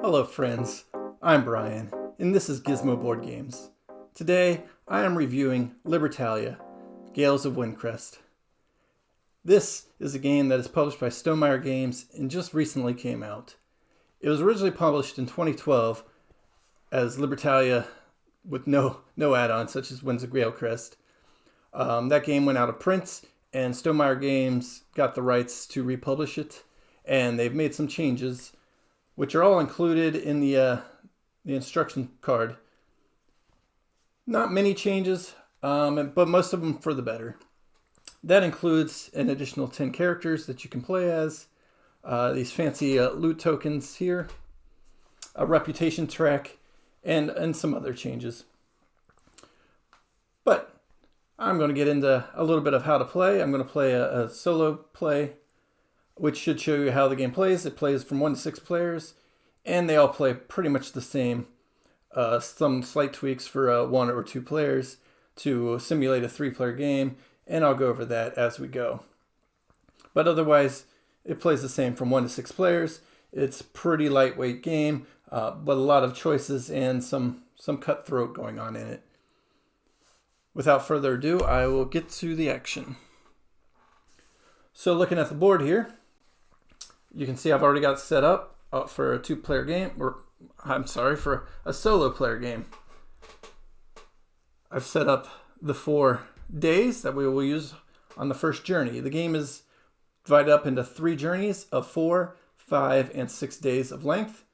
Hello friends, I'm Brian, and this is Gizmo Board Games. Today, I am reviewing Libertalia, Gales of Windcrest. This is a game that is published by Stonemaier Games and just recently came out. It was originally published in 2012 as Libertalia with no add-ons such as Winds of Galecrest. That game went out of print, and Stonemaier Games got the rights to republish it, and they've made some changes, which are all included in the instruction card. Not many changes, but most of them for the better. That includes an additional 10 characters that you can play as, these fancy loot tokens here, a reputation track, and some other changes. But I'm going to get into a little bit of how to play. I'm going to play a solo play, which should show you how the game plays. It plays from 1 to 6 players, and they all play pretty much the same. Some slight tweaks for 1 or 2 players to simulate a 3-player game, and I'll go over that as we go. But otherwise, it plays the same from 1 to 6 players. It's a pretty lightweight game, but a lot of choices and some cutthroat going on in it. Without further ado, I will get to the action. So looking at the board here, you can see I've already got it set up for a 2-player game, for a solo player game. I've set up the 4 days that we will use on the first journey. The game is divided up into 3 journeys of 4, 5, and 6 days of length.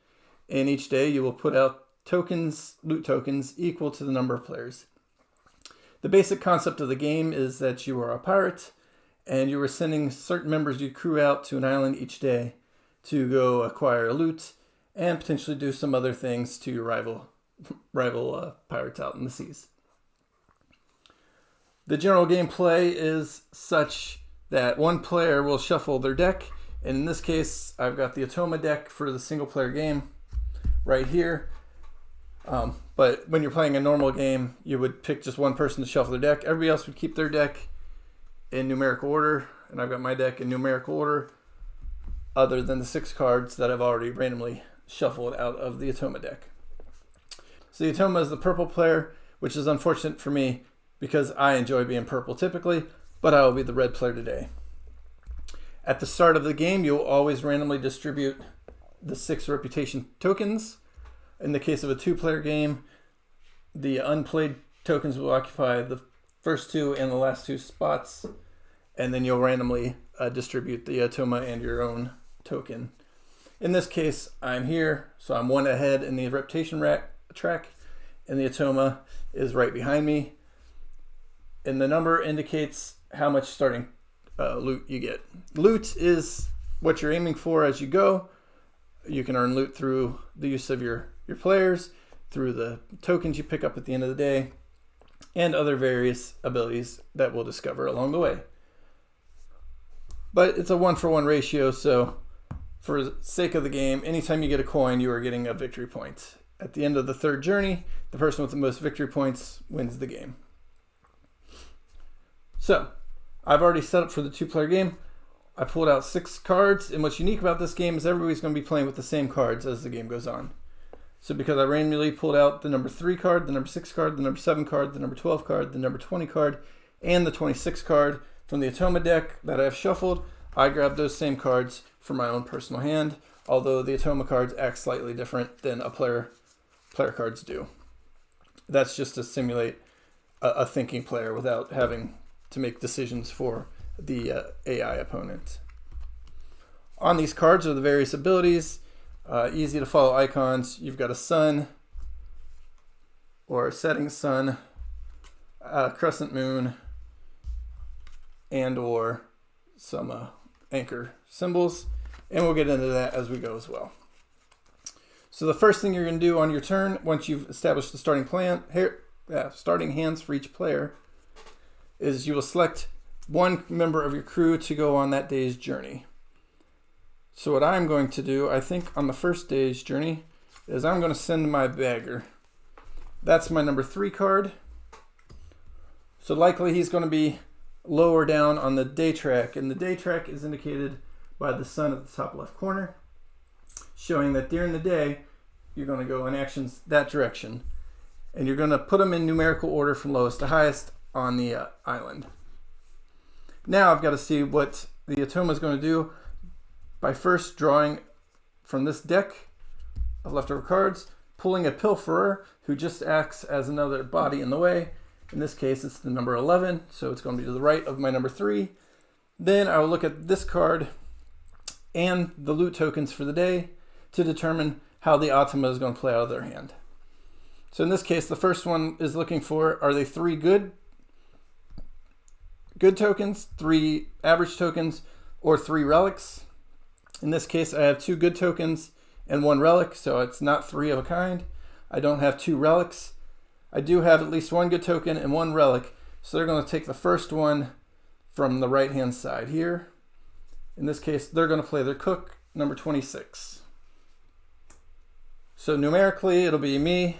And each day you will put out tokens, loot tokens, equal to the number of players. The basic concept of the game is that you are a pirate, and you are sending certain members of your crew out to an island each day to go acquire loot and potentially do some other things to your rival pirates out in the seas. The general gameplay is such that one player will shuffle their deck, and in this case I've got the Atoma deck for the single player game right here. But when you're playing a normal game, you would pick just one person to shuffle their deck. Everybody else would keep their deck in numerical order, and I've got my deck in numerical order, other than the 6 cards that I've already randomly shuffled out of the Atoma deck. So the Atoma is the purple player, which is unfortunate for me because I enjoy being purple typically, but I will be the red player today. At the start of the game, you'll always randomly distribute the 6 reputation tokens. In the case of a 2-player game, the unplayed tokens will occupy the first 2 and the last 2 spots, and then you'll randomly distribute the Atoma and your own token. In this case, I'm here, so I'm 1 ahead in the reputation track, and the Atoma is right behind me. And the number indicates how much starting loot you get. Loot is what you're aiming for as you go. You can earn loot through the use of your players, through the tokens you pick up at the end of the day, and other various abilities that we'll discover along the way. But it's a 1-for-1 ratio, so for the sake of the game, anytime you get a coin, you are getting a victory point. At the end of the 3rd journey, the person with the most victory points wins the game. So, I've already set up for the 2-player game. I pulled out 6 cards, and what's unique about this game is everybody's going to be playing with the same cards as the game goes on. So because I randomly pulled out the number 3 card, the number 6 card, the number 7 card, the number 12 card, the number 20 card, and the 26 card from the Atoma deck that I have shuffled, I grabbed those same cards for my own personal hand, although the Atoma cards act slightly different than a player cards do. That's just to simulate a thinking player without having to make decisions for the AI opponent. On these cards are the various abilities. Easy to follow icons. You've got a sun or a setting sun, a crescent moon, and or some anchor symbols, and we'll get into that as we go as well. So the first thing you're going to do on your turn, once you've established the starting hands for each player, is you will select one member of your crew to go on that day's journey. So what I'm going to do, I think on the first day's journey, is I'm going to send my bagger. That's my number 3 card. So likely he's going to be lower down on the day track, and the day track is indicated by the sun at the top left corner, showing that during the day you're going to go in actions that direction. And you're going to put them in numerical order from lowest to highest on the island. Now I've got to see what the Atoma is going to do by first drawing from this deck of leftover cards, pulling a Pilferer who just acts as another body in the way. In this case, it's the number 11, so it's going to be to the right of my number 3. Then I will look at this card and the loot tokens for the day to determine how the Atoma is going to play out of their hand. So in this case, the first one is looking for, are they 3 good tokens, 3 average tokens, or 3 relics? In this case, I have 2 good tokens and 1 relic, so it's not 3 of a kind. I don't have 2 relics. I do have at least 1 good token and 1 relic, so they're going to take the first one from the right-hand side here. In this case, they're going to play their cook, number 26. So numerically, it'll be me,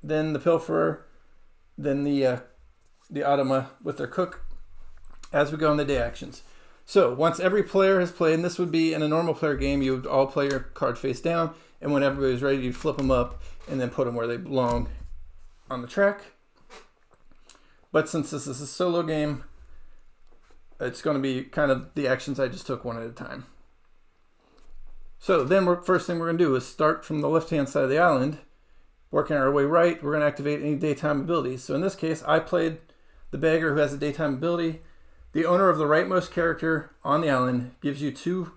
then the Pilferer, then the Atoma with their cook as we go in the day actions. So once every player has played, and this would be in a normal player game, you would all play your card face down, and when everybody's ready, you'd flip them up and then put them where they belong on the track. But since this is a solo game, it's going to be kind of the actions I just took one at a time. So then first thing we're going to do is start from the left-hand side of the island, working our way right. We're going to activate any daytime abilities. So in this case, I played the beggar who has a daytime ability. The owner of the rightmost character on the island gives you 2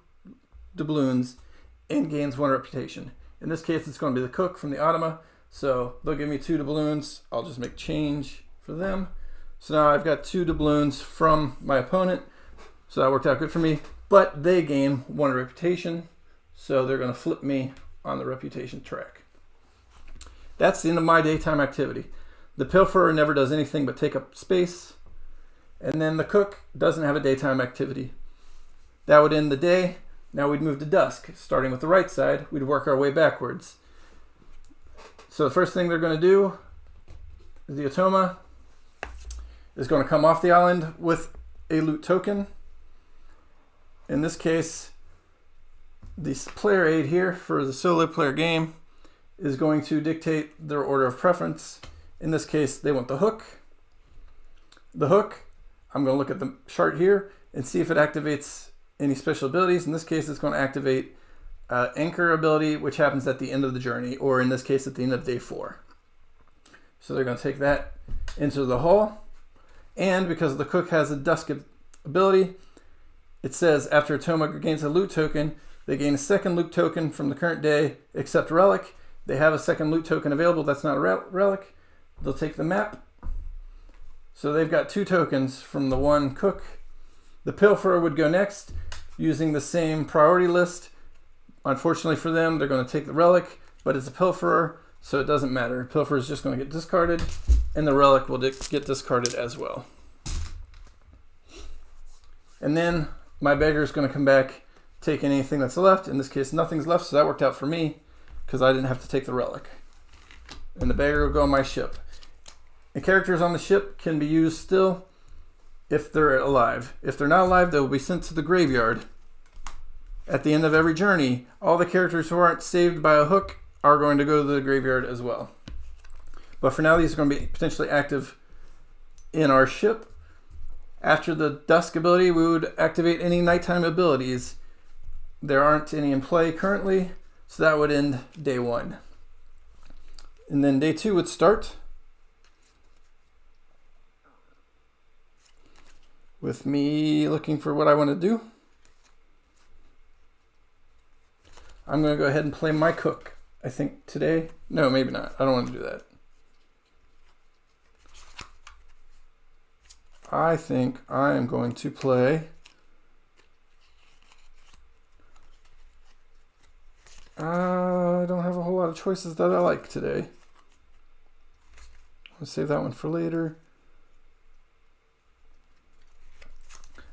doubloons and gains 1 reputation. In this case, it's going to be the cook from the Atoma. So they'll give me 2 doubloons. I'll just make change for them. So now I've got 2 doubloons from my opponent. So that worked out good for me. But they gain 1 reputation. So they're going to flip me on the reputation track. That's the end of my daytime activity. The Pilferer never does anything but take up space. And then the cook doesn't have a daytime activity. That would end the day. Now we'd move to dusk. Starting with the right side, we'd work our way backwards. So the first thing they're going to do, the Atoma is going to come off the island with a loot token. In this case, the player aid here for the solo player game is going to dictate their order of preference. In this case, they want the hook. The hook, I'm going to look at the chart here and see if it activates any special abilities. In this case, it's going to activate anchor ability, which happens at the end of the journey, or in this case, at the end of day 4. So they're going to take that into the hall. And because the cook has a dusk ability, it says after Atoma gains a loot token, they gain a second loot token from the current day, except relic. They have a second loot token available. That's not a relic. They'll take the map. So they've got 2 tokens from the 1 cook. The Pilferer would go next using the same priority list. Unfortunately for them, they're going to take the relic, but it's a Pilferer, so it doesn't matter. Pilferer is just going to get discarded, and the relic will get discarded as well. And then my beggar is going to come back, take anything that's left. In this case, nothing's left, so that worked out for me because I didn't have to take the relic. And the beggar will go on my ship. The characters on the ship can be used still if they're alive. If they're not alive, they will be sent to the graveyard. At the end of every journey, all the characters who aren't saved by a hook are going to go to the graveyard as well. But for now, these are going to be potentially active in our ship. After the dusk ability, we would activate any nighttime abilities. There aren't any in play currently, so that would end day 1. And then day 2 would start with me looking for what I want to do. I'm going to go ahead and play my cook, I think, today. No, maybe not. I don't want to do that. I think I am going to play I don't have a whole lot of choices that I like today. I'll save that one for later.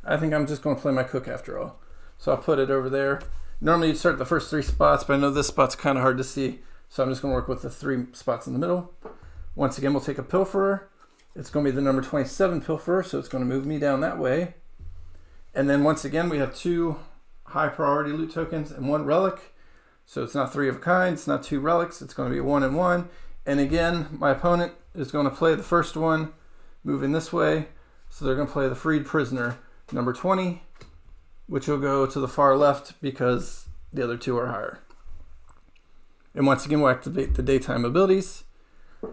I think I'm just going to play my cook after all. So I'll put it over there. Normally you'd start the first 3 spots, but I know this spot's kind of hard to see. So I'm just going to work with the 3 spots in the middle. Once again, we'll take a Pilferer. It's going to be the number 27 Pilferer, so it's going to move me down that way. And then once again, we have 2 high priority loot tokens and 1 relic. So it's not 3 of a kind, it's not 2 relics, it's going to be 1 and 1. And again, my opponent is going to play the first one, moving this way. So they're going to play the freed prisoner, number 20, which will go to the far left because the other 2 are higher. And once again, we'll activate the daytime abilities.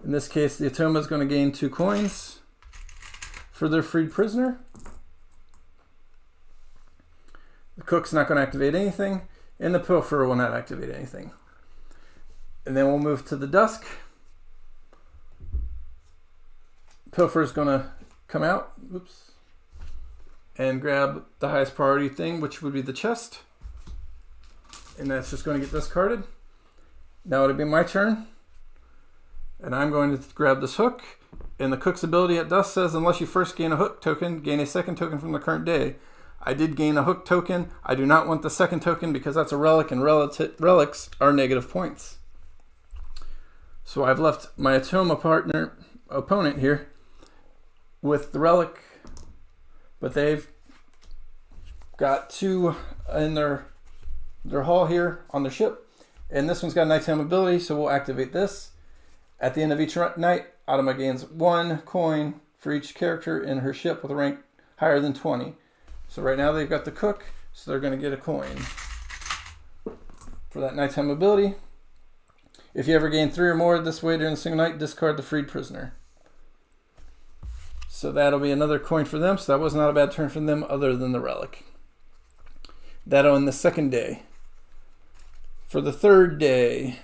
In this case, the Atoma is going to gain 2 coins for their freed prisoner. The cook's not going to activate anything, and the pilferer will not activate anything. And then we'll move to the dusk. Pilferer is going to come out, oops, and grab the highest priority thing, which would be the chest. And that's just going to get discarded. Now it'll be my turn. And I'm going to grab this hook. And the cook's ability at dusk says, unless you first gain a hook token, gain a second token from the current day. I did gain a hook token. I do not want the second token because that's a relic, and relics are negative points. So I've left my Atoma opponent here with the relic, but they've got 2 in their hull here on their ship, and this one's got a nighttime ability, so we'll activate this. At the end of each night, Atoma gains 1 coin for each character in her ship with a rank higher than 20. So right now they've got the cook, so they're going to get a coin for that nighttime ability. If you ever gain 3 or more this way during a single night, discard the freed prisoner. So that'll be another coin for them. So that was not a bad turn for them other than the relic. That'll end the second day. For the third day,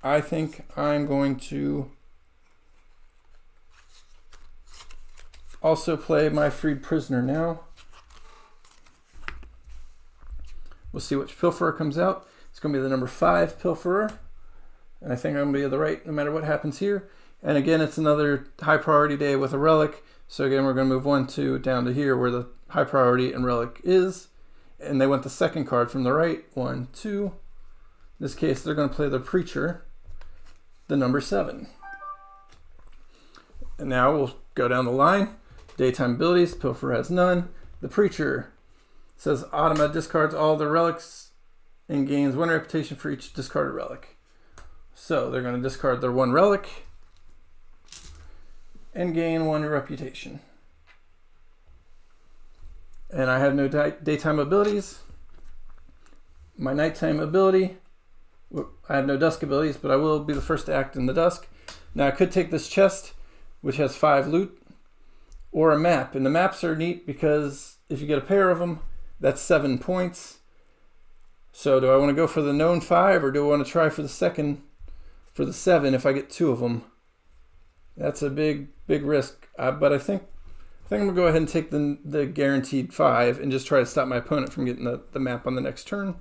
I think I'm going to also play my freed prisoner now. We'll see which pilferer comes out. It's going to be the number 5 pilferer. And I think I'm going to be at the right no matter what happens here. And again, it's another high priority day with a relic. So again, we're going to move 1, 2 down to here where the high priority and relic is. And they want the second card from the right. 1, 2. In this case, they're going to play the preacher, the number 7. And now we'll go down the line. Daytime abilities, pilferer has none. The preacher says Atoma discards all the relics and gains 1 reputation for each discarded relic. So they're going to discard their 1 relic and gain 1 reputation. And I have no daytime abilities. My nighttime ability, I have no dusk abilities, but I will be the first to act in the dusk. Now I could take this chest, which has 5 loot, or a map. And the maps are neat because if you get a pair of them, that's 7 points. So do I want to go for the known 5, or do I want to try for the 7 if I get 2 of them? That's a big risk. But I think I'm going to go ahead and take the guaranteed 5 and just try to stop my opponent from getting the map on the next turn.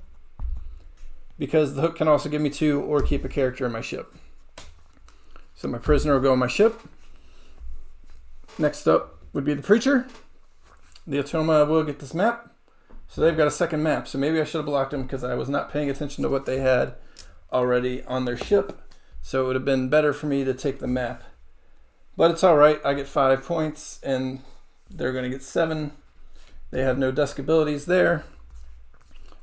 Because the hook can also give me 2 or keep a character in my ship. So my prisoner will go on my ship. Next up would be the preacher. The Atoma will get this map. So they've got a second map. So maybe I should have blocked them because I was not paying attention to what they had already on their ship. So it would have been better for me to take the map. But it's all right. I get 5 points and they're going to get 7. They have no dusk abilities there.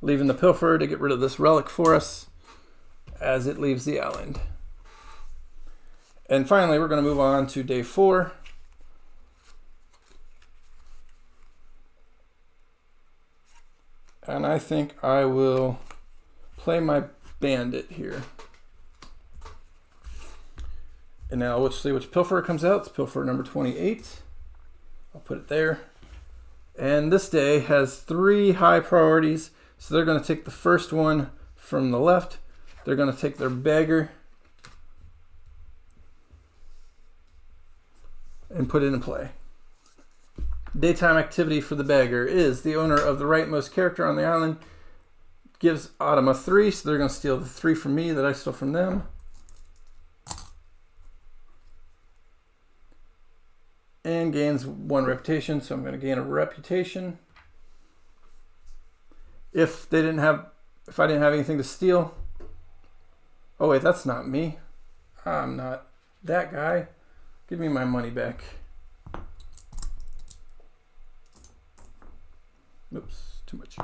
Leaving the pilferer to get rid of this relic for us as it leaves the island. And finally, we're going to move on to day 4. And I think I will play my bandit here. And now let's see which pilferer comes out. It's pilferer number 28. I'll put it there. And this day has 3 high priorities. So they're going to take the first one from the left. They're going to take their beggar and put it in play. Daytime activity for the beggar is the owner of the rightmost character on the island gives Atoma 3, so they're going to steal the 3 from me that I stole from them. And gains 1 reputation, so I'm going to gain a reputation. If I didn't have anything to steal. Oh wait, that's not me. I'm not that guy. Give me my money back. Oops, too much.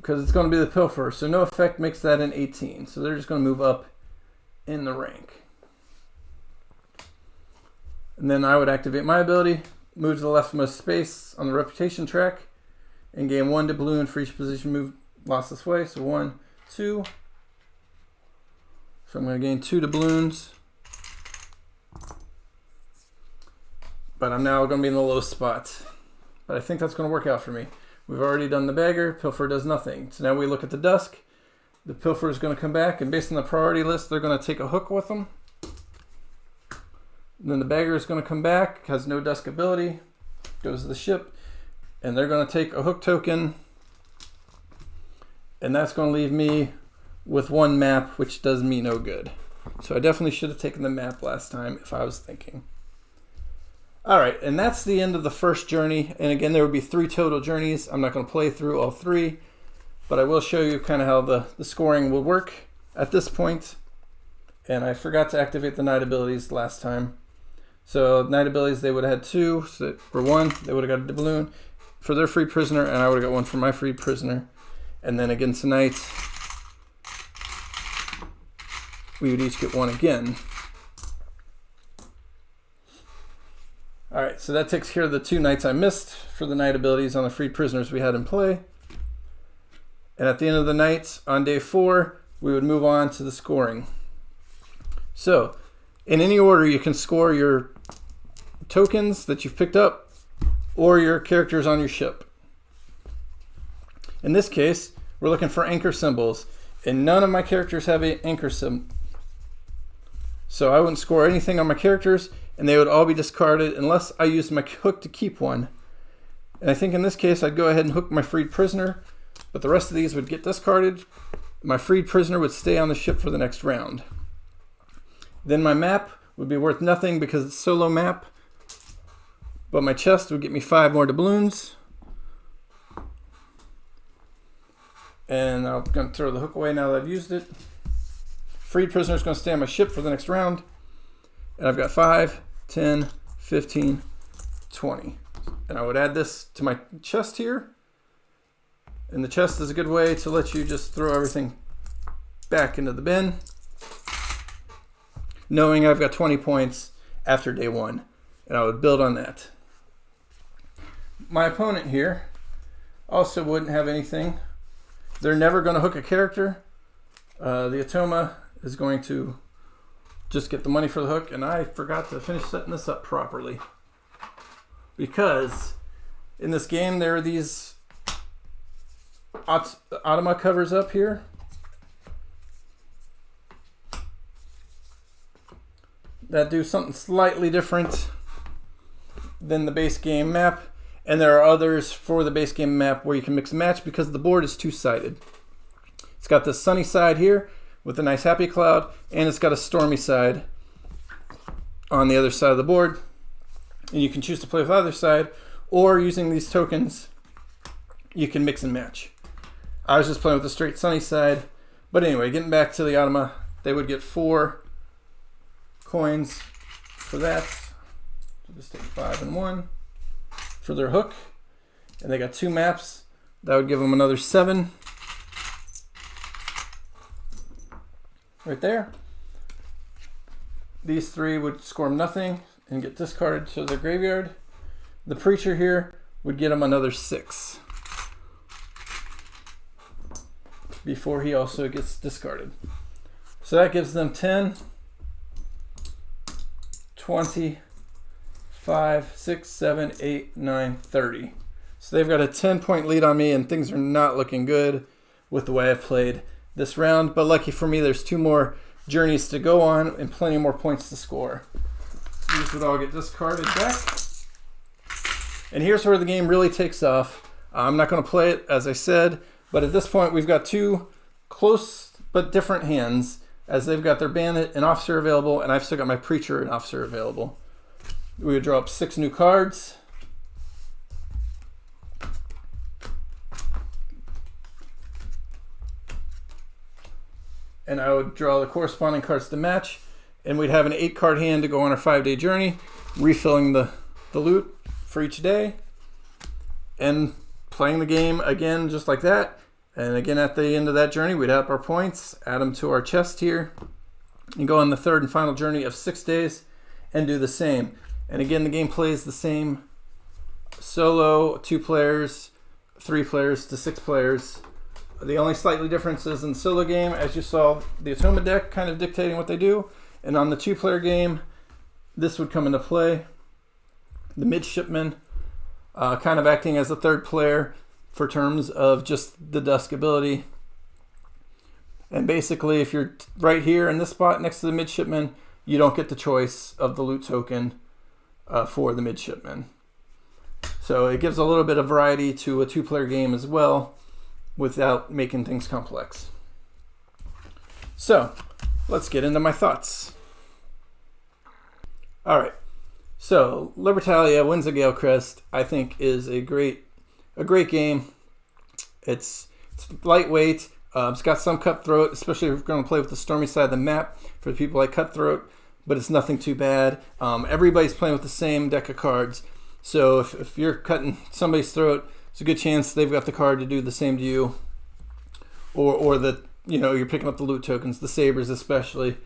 because it's going to be the pilfer. So no effect makes that an 18. So they're just going to move up in the rank. And then I would activate my ability, move to the leftmost space on the reputation track, and gain 1 doubloon for each position move lost this way. So 1, 2. So I'm going to gain 2 doubloons. But I'm now going to be in the low spot. But I think that's going to work out for me. We've already done the bagger. Pilfer does nothing. So now we look at the dusk. The pilfer is going to come back, and based on the priority list, they're going to take a hook with them. And then the bagger is going to come back, has no dusk ability, goes to the ship, and they're going to take a hook token, and that's going to leave me with 1 map, which does me no good. So I definitely should have taken the map last time if I was thinking. All right, and that's the end of the first journey. And again, there would be 3 total journeys. I'm not going to play through all 3, but I will show you kind of how the scoring will work at this point. And I forgot to activate the night abilities last time. So night abilities, they would have had 2. So for 1, they would have got a doubloon for their free prisoner, and I would have got 1 for my free prisoner. And then again tonight, we would each get 1 again. All right, so that takes care of the 2 nights I missed for the night abilities on the free prisoners we had in play. And at the end of the night, on day 4, we would move on to the scoring. So, in any order, you can score your tokens that you've picked up or your characters on your ship. In this case, we're looking for anchor symbols, and none of my characters have an anchor symbol. So I wouldn't score anything on my characters, and they would all be discarded unless I used my hook to keep one. And I think in this case, I'd go ahead and hook my freed prisoner, but the rest of these would get discarded. My freed prisoner would stay on the ship for the next round. Then my map would be worth nothing because it's a solo map, but my chest would get me 5 more doubloons. And I'm going to throw the hook away now that I've used it. Freed prisoner is going to stay on my ship for the next round. And I've got 5, 10, 15, 20. And I would add this to my chest here. And the chest is a good way to let you just throw everything back into the bin, knowing I've got 20 points after day 1. And I would build on that. My opponent here also wouldn't have anything. They're never going to hook a character. The Atoma is going to just get the money for the hook, and I forgot to finish setting this up properly. Because in this game, there are these Atoma covers up here. That do something slightly different than the base game map. And there are others for the base game map where you can mix and match because the board is 2-sided. It's got the sunny side here with a nice happy cloud, and it's got a stormy side on the other side of the board. And you can choose to play with either side, or using these tokens, you can mix and match. I was just playing with the straight sunny side. But anyway, getting back to the Atoma, they would get 4 coins for that. So just take 5 and 1 for their hook. And they got 2 maps. That would give them another 7. Right there. These 3 would score them nothing and get discarded to the graveyard. The preacher here would get them another 6 before he also gets discarded. So that gives them 10, 20, 5, 6, 7, 8, 9, 30. So they've got a 10-point lead on me, and things are not looking good with the way I've played this round. But lucky for me, there's 2 more journeys to go on and plenty more points to score. These would all get discarded back. And here's where the game really takes off. I'm not going to play it, as I said, but at this point, we've got 2 close but different hands, as they've got their bandit and officer available, and I've still got my preacher and officer available. We would draw up 6 new cards. And I would draw the corresponding cards to match. And we'd have an 8-card hand to go on our 5-day journey, refilling the loot for each day. And playing the game again just like that. And again, at the end of that journey, we'd add up our points, add them to our chest here, and go on the third and final journey of 6 days and do the same. And again, the game plays the same. Solo, 2 players, 3 players to 6 players. The only slightly difference is in the solo game, as you saw, the Otoma deck kind of dictating what they do. And on the 2-player game, this would come into play. The midshipman kind of acting as a 3rd player for terms of just the dusk ability. And basically, if you're right here in this spot next to the midshipman, you don't get the choice of the loot token for the midshipman. So it gives a little bit of variety to a 2-player game as well, without making things complex. So let's get into my thoughts. All right. So Libertalia wins the Galecrest. I think is a great game. It's lightweight. It's got some cutthroat, especially if we're going to play with the stormy side of the map for the people like cutthroat, but it's nothing too bad. Everybody's playing with the same deck of cards. So if you're cutting somebody's throat, it's a good chance they've got the card to do the same to you. Or that, you're picking up the loot tokens. The sabers especially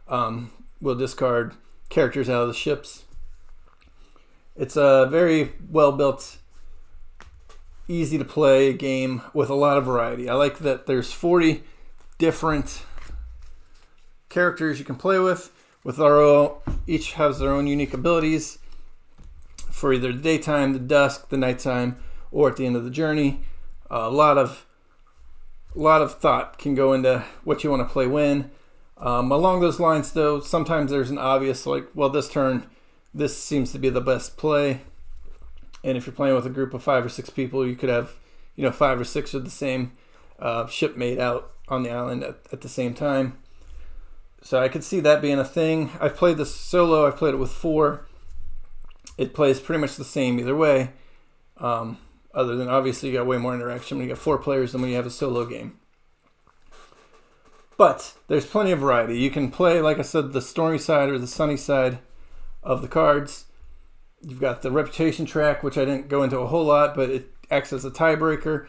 will discard characters out of the ships. It's a very well built, easy to play game with a lot of variety. I like that there's 40 different characters you can play with each has their own unique abilities for either the daytime, the dusk, the nighttime, or at the end of the journey. A lot of thought can go into what you want to play when. Along those lines, though, sometimes there's an obvious, this turn, this seems to be the best play. And if you're playing with a group of 5 or 6 people, you could have, 5 or 6 of the same shipmate out on the island at the same time. So I could see that being a thing. I've played this solo. I've played it with 4. It plays pretty much the same either way. Other than obviously you got way more interaction when you got 4 players than when you have a solo game. But there's plenty of variety. You can play, like I said, the stormy side or the sunny side of the cards. You've got the reputation track, which I didn't go into a whole lot, but it acts as a tiebreaker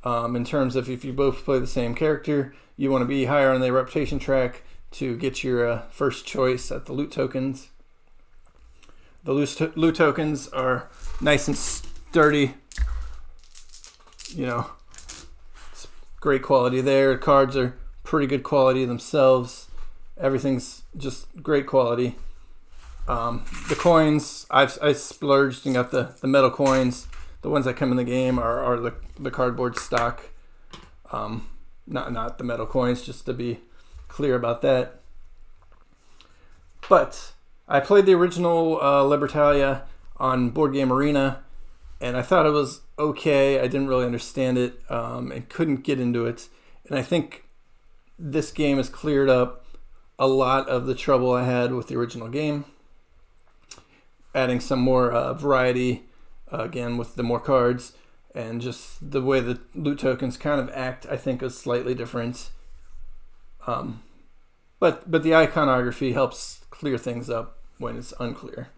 in terms of if you both play the same character, you want to be higher on the reputation track to get your first choice at the loot tokens. The loot tokens are nice and sturdy. It's great quality there. Cards are pretty good quality themselves. Everything's just great quality. The coins, I splurged and got the metal coins. The ones that come in the game are the cardboard stock. Not the metal coins, just to be clear about that. But I played the original Libertalia on Board Game Arena, and I thought it was okay. I didn't really understand it and couldn't get into it. And I think this game has cleared up a lot of the trouble I had with the original game, adding some more variety, again, with the more cards, and just the way the loot tokens kind of act, I think, is slightly different. But the iconography helps clear things up when it's unclear.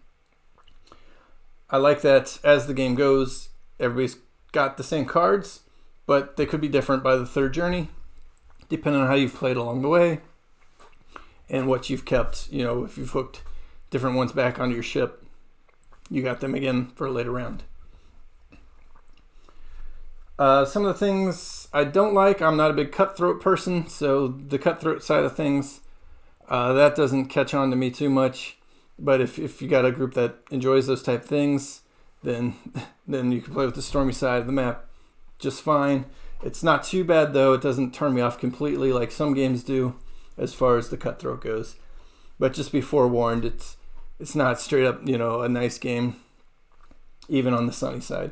I like that as the game goes, everybody's got the same cards, but they could be different by the 3rd journey, depending on how you've played along the way and what you've kept. If you've hooked different ones back onto your ship, you got them again for a later round. Some of the things I don't like, I'm not a big cutthroat person, so the cutthroat side of things, that doesn't catch on to me too much. But if you got a group that enjoys those type things, then you can play with the stormy side of the map just fine. It's not too bad, though. It doesn't turn me off completely like some games do as far as the cutthroat goes. But just be forewarned, it's not straight up, a nice game, even on the sunny side.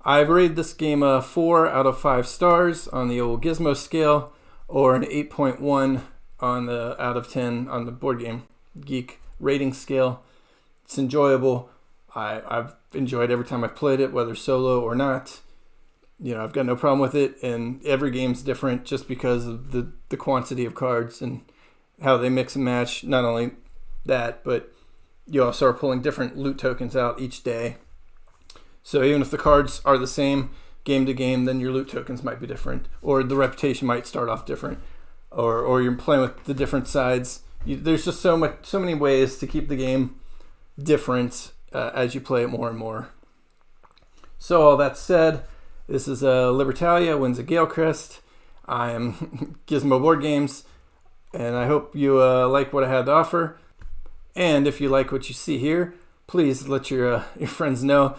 I've rated this game a 4 out of 5 stars on the old Gizmo scale, or an 8.1 on the out of 10 on the Board Game Geek rating scale. It's enjoyable. I've enjoyed every time I've played it, whether solo or not. I've got no problem with it, and every game's different just because of the quantity of cards and how they mix and match. Not only that, but you also are pulling different loot tokens out each day. So even if the cards are the same, game to game, then your loot tokens might be different, or the reputation might start off different, or you're playing with the different sides. There's just so many ways to keep the game different as you play it more and more. So all that said, this is Libertalia wins a Galecrest. I am Gizmo Board Games, and I hope you like what I had to offer. And if you like what you see here, please let your friends know.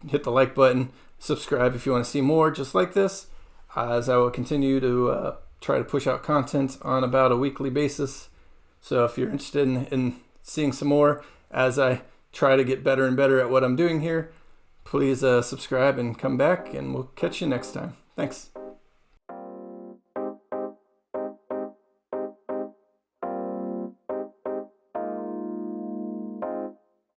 Hit the like button, subscribe if you want to see more just like this, as I will continue to try to push out content on about a weekly basis. So if you're interested in seeing some more as I try to get better and better at what I'm doing here, please subscribe and come back, and we'll catch you next time. Thanks.